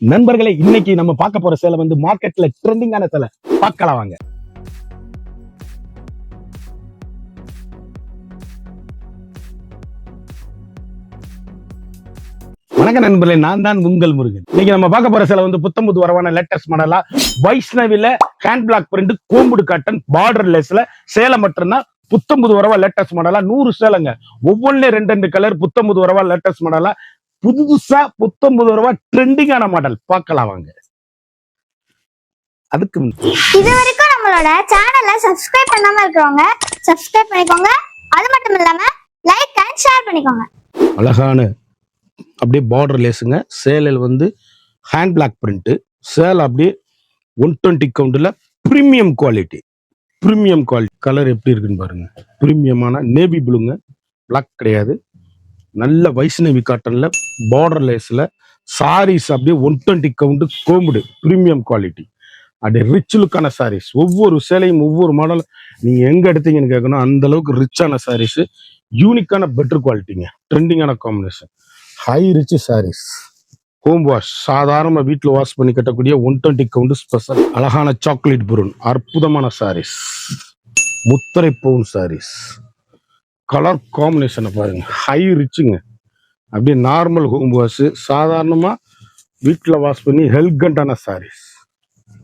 நண்பர்களே, இன்னைக்கு நம்ம பார்க்க போற சேலை வந்து மார்க்கெட்ல ட்ரெண்டிங்கான சேலை. பார்க்கலாம் வாங்க. வணக்கம் நண்பர்களே, நான் தான் உங்கள் முருகன். இன்னைக்கு நம்ம பார்க்க போற சேலை வந்து புத்தம்புது வரவான லேட்டஸ்ட் மாடலா வைஷ்ணவில ஹேண்ட் பிளாக் பிரிண்ட் கோம்புடு காட்டன் பார்டர் லேஸ்ல சேலை மட்டும்தான். புத்தம்புது வரவா லேட்டஸ்ட் மாடலா 100 சேலைங்க. ஒவ்வொன்றும் 2 கலர். புத்தம்புது வரவா லேட்டஸ்ட் மாடலா புதுசா புத்தம்புது வரவா ட்ரெண்டிங்கான மாடல். பார்க்கலாம் வாங்க. அதுக்கு இது வரைக்கும் நம்மளோட சேனலை சப்ஸ்கிரைப் பண்ணாம இருக்கிறவங்க சப்ஸ்கிரைப் பண்ணிக்கோங்க. அது மட்டும் இல்லாம லைக் அண்ட் ஷேர் பண்ணிக்கோங்க. அழகான அப்படியே பார்டர் லேஸுங்க. சேலையில் வந்து ஹேண்ட் பிளாக் பிரிண்ட். சேலை அப்படியே 120 கவுண்டில் ப்ரீமியம் குவாலிட்டி. கலர் எப்படி இருக்குன்னு பாருங்க. ப்ரீமியமான நேவி ப்ளூங்க, பிளாக் கிடையாது. நல்ல வைஷ்ணவி காட்டன்ல பார்டர் லேஸ்ல சாரீஸ் அப்படியே 120 கவுண்ட் கோம்புடு ப்ரீமியம் குவாலிட்டி. அப்படியே ரிச் லுக்கான சாரீஸ். ஒவ்வொரு சேலையும் ஒவ்வொரு மாடல் நீங்க எங்க எடுத்தீங்கன்னு கேட்கணும். அந்த அளவுக்கு ரிச்சான சாரீஸ், யூனிக்கான பெட்டர் குவாலிட்டிங்க, ட்ரெண்டிங்கான combination, high rich sarees. Home wash சாதாரண வீட்டில் வாஷ் பண்ணி கட்டக்கூடிய 120 கவுண்ட் ஸ்பெஷல். அழகான சாக்லேட் ப்ரௌன் அற்புதமான சாரீஸ். முத்திரை பவுன் சாரீஸ். கலர் காம்பினேஷனை பாருங்க, ஹை ரிச்சுங்க. அப்படியே நார்மல் ஹோம் வாஷ், சாதாரணமாக வீட்டில் வாஷ் பண்ணி ஹெல்கண்டான சாரீஸ்.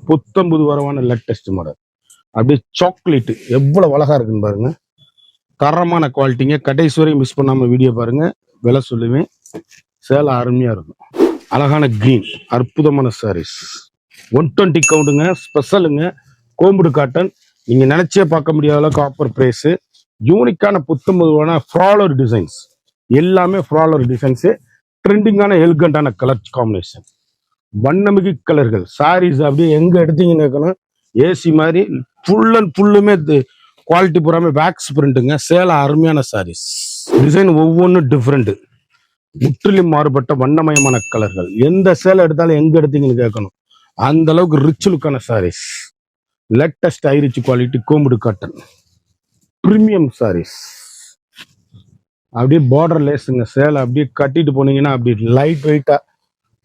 புத்தம்புது வரவான லேட்டஸ்ட் மாடல். அப்படியே சாக்லேட்டு எவ்வளவு அழகா இருக்குன்னு பாருங்க. தரமான குவாலிட்டிங்க. கடைசி வரையும் மிஸ் பண்ணாம வீடியோ பாருங்க. விலை சொல்லுவேன். சேலை அருமையா இருக்கும். அழகான கிரீன் அற்புதமான சாரீஸ். 120 கவுண்டுங்க, ஸ்பெஷலுங்க. கோம்புடு காட்டன். நீங்க நினைச்சே பார்க்க முடியாத அளவுக்கு ஆஃபர் பிரைஸ். யூனிக்கான புத்தம்புதுவான ஃப்ராலர் டிசைன்ஸ். எல்லாமே ஃப்ராலர் டிசைன்ஸ். ட்ரெண்டிங்கான எலிகண்டான கலர் காம்பினேஷன், வண்ணமிகு கலர்கள். சாரீஸ் அப்படியே எங்க எடுத்தீங்கன்னு கேட்கணும். ஏசி மாதிரி ஃபுல் அண்ட் ஃபுல்லுமே குவாலிட்டி பூராமே வேக்ஸ் பிரிண்ட்டுங்க. சேலை அருமையான சாரீஸ். டிசைன் ஒவ்வொன்றும் டிஃப்ரெண்ட். முற்றிலும் மாறுபட்ட வண்ணமயமான கலர்கள். எந்த சேலை எடுத்தாலும் எங்க எடுத்தீங்கன்னு கேட்கணும். அந்த அளவுக்கு ரிச் லுக்கான sarees. Latest high rich quality கோம்புடு காட்டன் ப்ரீமியம் சாரீஸ். அப்படியே பார்டர் லேஸுங்க. சேலை அப்படியே கட்டிட்டு போனீங்கன்னா அப்படியே லைட் வெயிட்டா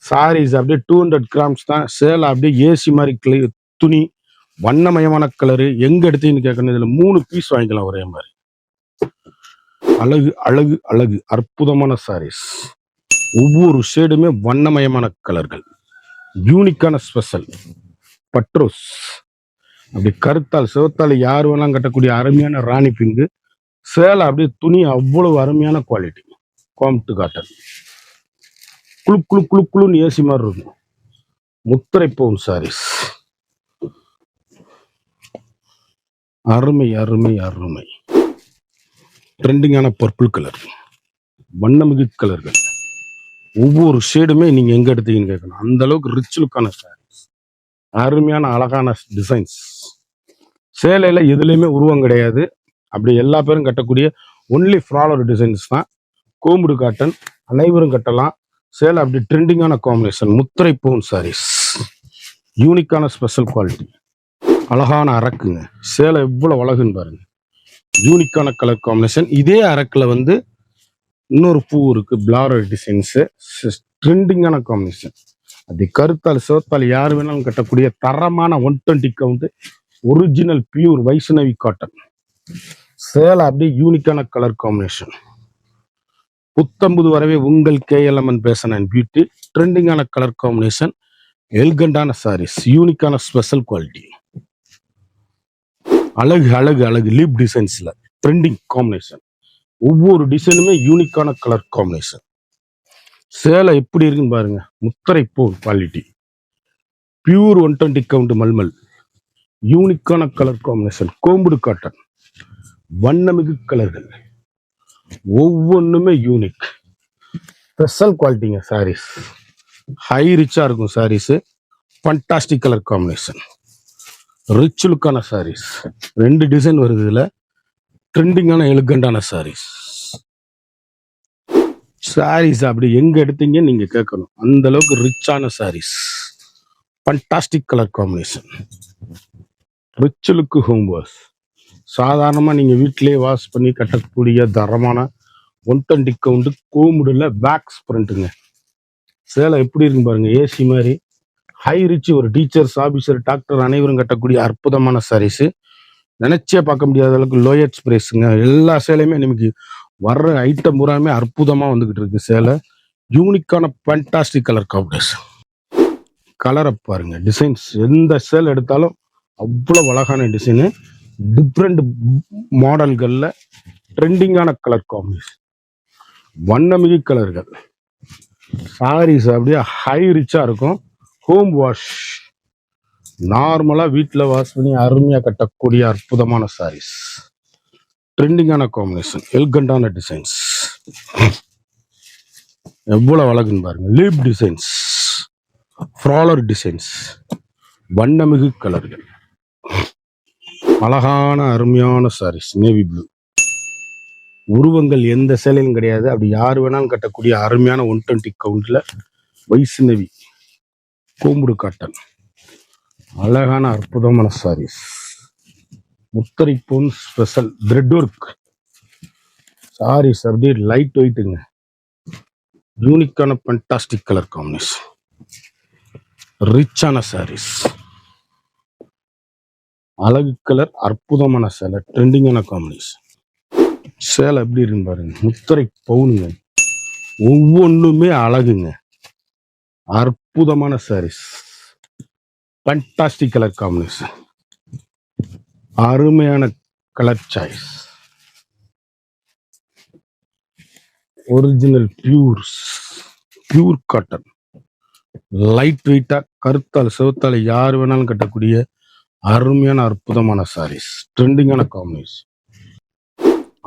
சாரீஸ். அப்படியே 200 கிராம்ஸ் தான். சேலை அப்படியே ஏசி மாதிரி துணி, வண்ணமயமான கலரு. எங்க எடுத்தீங்கன்னு கேட்கணும். இதுல 3 பீஸ் வாங்கிக்கலாம் ஒரே மாதிரி. அழகு அழகு அழகு அற்புதமான சாரீஸ். ஒவ்வொரு ஷேடுமே வண்ணமயமான கலர்கள். யூனிக்கான ஸ்பெஷல் பட்ரோஸ். அப்படி கருத்தால் சிவத்தால் யார் வேணாலும் கட்டக்கூடிய அருமையான ராணி பிங்கு. சேலை அப்படியே துணி அவ்வளவு அருமையான குவாலிட்டி. கோம்புடு காட்டன் குழு குழு குழு குழுன்னு ஏசி மாதிரி இருக்கும். முத்திரை பவுன் சாரீஸ். அருமை அருமை அருமை. ட்ரெண்டிங்கான பர்பிள் கலர், வண்ணமிகு கலர்கள். ஒவ்வொரு ஷேடுமே நீங்க எங்க எடுத்தீங்கன்னு கேட்கணும். அந்த அளவுக்கு ரிச் லுக்கான சாரீஸ். அருமையான அழகான டிசைன்ஸ். சேலையில எதுலையுமே உருவம் கிடையாது. அப்படி எல்லா பேரும் கட்டக்கூடிய ஒன்லி ஃப்ராலர் டிசைன்ஸ் தான். கோம்புடு காட்டன் அனைவரும் கட்டலாம். சேலை அப்படி ட்ரெண்டிங்கான காம்பினேஷன். முத்திரை பவுன் சாரீஸ். யூனிக்கான ஸ்பெஷல் குவாலிட்டி. அழகான அரக்குங்க. சேலை எவ்வளவு அழகுன்னு பாருங்க. யூனிக்கான கலர் காம்பினேஷன். இதே அரக்குல வந்து இன்னொரு பூ இருக்கு, பிளாரர் டிசைன்ஸ். ட்ரெண்டிங்கான காம்பினேஷன். அது கருத்தால் சிவத்தால் யார் வேணாலும் கட்டக்கூடிய தரமான 120 count original pure Vaishnavi cotton. சேலை அப்படியே யூனிக்கான கலர் காம்பினேஷன். புத்தம்புது வரவே உங்கள் KLMN பேஷன் அண்ட் பியூட்டி. ட்ரெண்டிங்கான கலர் காம்பினேஷன், எல்கண்டான சாரீஸ், யூனிக்கான ஸ்பெஷல் குவாலிட்டி. அழகு அழகு அழகு லீப் டிசைன்ஸ்ல ட்ரெண்டிங் காம்பினேஷன். ஒவ்வொரு டிசைனுமே யூனிக்கான கலர் காம்பினேஷன். சேலை எப்படி இருக்குன்னு பாருங்க. முத்திரை பூ குவாலிட்டி, பியூர் 120 கவுண்ட் மல்மல், யூனிக்கான கலர் காம்பினேஷன். கோம்புடு காட்டன் வண்ணமிகு கலர்கள். ஒவ்வொன்றுமே யூனிக் ஸ்பெஷல் குவாலிட்டிங்க. சாரீஸ் ஹை ரிச்சா இருக்கும். Sarees fantastic colour combination, rich லுக்கான சாரீஸ். 2 டிசைன் வருது இதுல. ட்ரெண்டிங்கான எலிகண்டான சாரீஸ். சாரீஸ் அப்படி எங்க எடுத்தீங்க நீங்க கேட்கணும். அந்த அளவுக்கு ரிச்சான sarees. Fantastic colour combination, rich look home wash. சாதாரணமா நீங்க வீட்டிலேயே வாஷ் பண்ணி கட்டக்கூடிய தரமான 120 கவுண்ட் கோம்புடுல வேக்ஸ் பிரிண்ட்டுங்க. சேலை எப்படி இருக்கு பாருங்க, ஏசி மாதிரி ஹை ரிச். ஒரு டீச்சர்ஸ், ஆபீசர், டாக்டர் அனைவரும் கட்டக்கூடிய அற்புதமான சாரீஸ். நினைச்சே பார்க்க முடியாத அளவுக்கு லோயஸ்ட் பிரைஸுங்க. எல்லா சேலையுமே நமக்கு வர்ற ஐட்டம் பூராமே அற்புதமா வந்துகிட்டு இருக்கு. சேலை யூனிக்கான ஃபேண்டாஸ்டிக் கலர் காம்பினேஷன். கலரை பாருங்க, டிசைன்ஸ் எந்த சேல் எடுத்தாலும் அவ்வளவு அழகான டிசைனு. டிஃப்ரெண்ட் மாடல்கள்ல ட்ரெண்டிங்கான கலர் காம்பினேஷன், வண்ணமிகு கலர்கள். சாரீஸ் அப்படியே ஹை ரிச்சா இருக்கும். ஹோம் வாஷ், நார்மலா வீட்டில் வாஷ் பண்ணி அருமையா கட்டக்கூடிய அற்புதமான சாரீஸ். ட்ரெண்டிங்கான காம்பினேஷன், எல்கண்டான டிசைன்ஸ். எவ்வளவு அழகுன்னு பாருங்க. லீப் டிசைன்ஸ், ஃப்ராலர் டிசைன்ஸ், வண்ணமிகு கலர்கள், அழகான அருமையான சாரீஸ். நேவி ப்ளூ உருவங்கள் எந்த சேலையும் கிடையாது. அப்படி யார் வேணாலும் கட்டக்கூடிய அருமையான 120 கவுண்ட்ல வைஷ்ணவி கோம்புடு காட்டன், அழகான அற்புதமான சாரீஸ். முத்தரை போன் ஸ்பெஷல் த்ரெட் ஒர்க் சாரீஸ், அப்படியே லைட் வெயிட்டுங்க. யூனிக்கான ஃபேண்டாஸ்டிக் கலர் காம்பினேஷன், ரிச்சான சாரீஸ், அழகு கலர், அற்புதமான சேலை, ட்ரெண்டிங்கான காம்பினேஷன். சேலை எப்படி இருக்கு பாருங்க, முத்தரை பவுனுங்க. ஒவ்வொன்றுமே அழகுங்க. அற்புதமான சாரீஸ், ஃபேண்டாஸ்டிக் கலர் காம்பினேஷன், அருமையான colour choice. Original pure cotton, light வெயிட்டா, கருத்தால் செவத்தால் யார் வேணாலும் கட்டக்கூடிய அருமையான அற்புதமான சாரீஸ். ட்ரெண்டிங்கான காம்பினேஷன்,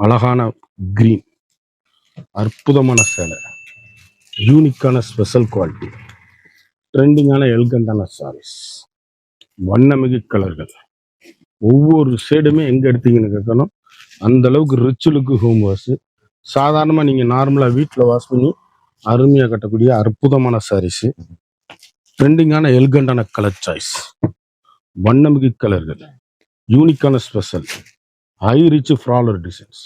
அழகான கிரீன், அற்புதமான சேலை, யூனிக்கான ஸ்பெஷல் குவாலிட்டி, ட்ரெண்டிங்கான எல்கண்டான சாரீஸ், வண்ணமிகு கலர்கள். ஒவ்வொரு ஷேடுமே எங்க எடுத்தீங்கன்னு கேட்கணும். அந்த அளவுக்கு ரிச் லுக்கு ஹோம் வாஷ். சாதாரணமாக நீங்கள் நார்மலாக வீட்டில் வாஷ் பண்ணி அருமையாக கட்டக்கூடிய அற்புதமான சாரீஸு. ட்ரெண்டிங்கான எல்கண்டான கலர் சாய்ஸ், வண்ணமிகு கலர்கள், யூனிக்கான ஸ்பெஷல், ஹை ரிச் ஃப்ராலர் டிசைன்ஸ்,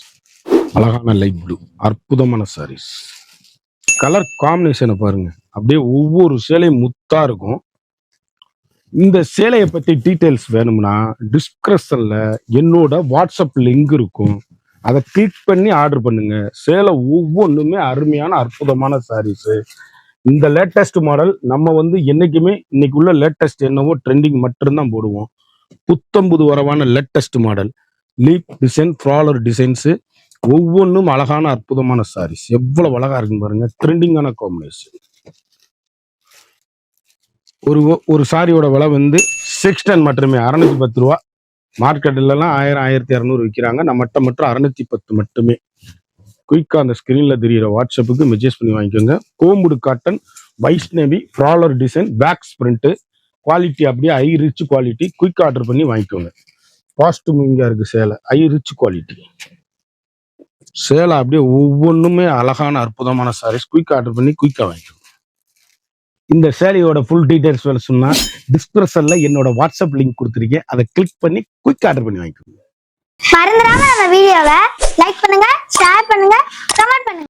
அழகான லைட் ப்ளூ, அற்புதமான சாரீஸ். கலர் காம்பினேஷனை பாருங்க, அப்படியே ஒவ்வொரு சேலையும் முத்தா இருக்கும். இந்த சேலையை பற்றி டீட்டெயில்ஸ் வேணும்னா டிஸ்கிரிப்ஷன்ல என்னோட வாட்ஸ்அப் லிங்க் இருக்கும். அதை கிளிக் பண்ணி ஆர்டர் பண்ணுங்க. சேலை ஒவ்வொன்றுமே அருமையான அற்புதமான சாரீஸு. இந்த லேட்டஸ்ட் மாடல் நம்ம என்னைக்குமே இன்னைக்கு உள்ள லேட்டஸ்ட் என்னவோ ட்ரெண்டிங் மட்டும்தான் போடுவோம். புத்தம்புது வரவான latest model, leaf design, floral designs, ஒவ்வொன்றும் அழகான அற்புதமான சாரீஸ். எவ்வளவு அழகா இருக்குன்னு பாருங்க. ட்ரெண்டிங்கான காம்பினேஷன். ஒரு சாரியோட விலை 610 மட்டுமே, 610 ரூபா. மார்க்கெட்லாம் 1000, 1200 விற்கிறாங்க. நம்மகிட்ட மட்டும் 610 மட்டுமே. குயிக்கா அந்த ஸ்கிரீன்ல தெரியிற வாட்ஸ்அப்புக்கு மெசேஜ் பண்ணி வாங்கிக்கோங்க. Combed cotton, Vaishnavi, floral design, பேக்ஸ் பிரிண்ட், குவாலிட்டி அப்படியே high rich quality. Quick order பண்ணி வாங்கிக்கோங்க. பாஸ்ட் மூவிங்கா இருக்கு சேலை, ஹை ரிச் குவாலிட்டி சேலை. அப்படியே ஒவ்வொன்றுமே அழகான அற்புதமான சாரீஸ். குயிக் ஆர்டர் பண்ணி குயிக்கா வாங்கிக்கோங்க. இந்த சேலையோட ஃபுல் டீடைல்ஸ் வேலை சொன்னா டிஸ்கிரிப்ஷன்ல என்னோட வாட்ஸ்அப் லிங்க் கொடுத்துருக்கேன். அதை கிளிக் பண்ணி குயிக் ஆர்டர் பண்ணி வாங்கிக்கோங்க. மறந்துடாம நம்ம வீடியோவை லைக் பண்ணுங்க, ஷேர் பண்ணுங்க, கமெண்ட் பண்ணுங்க.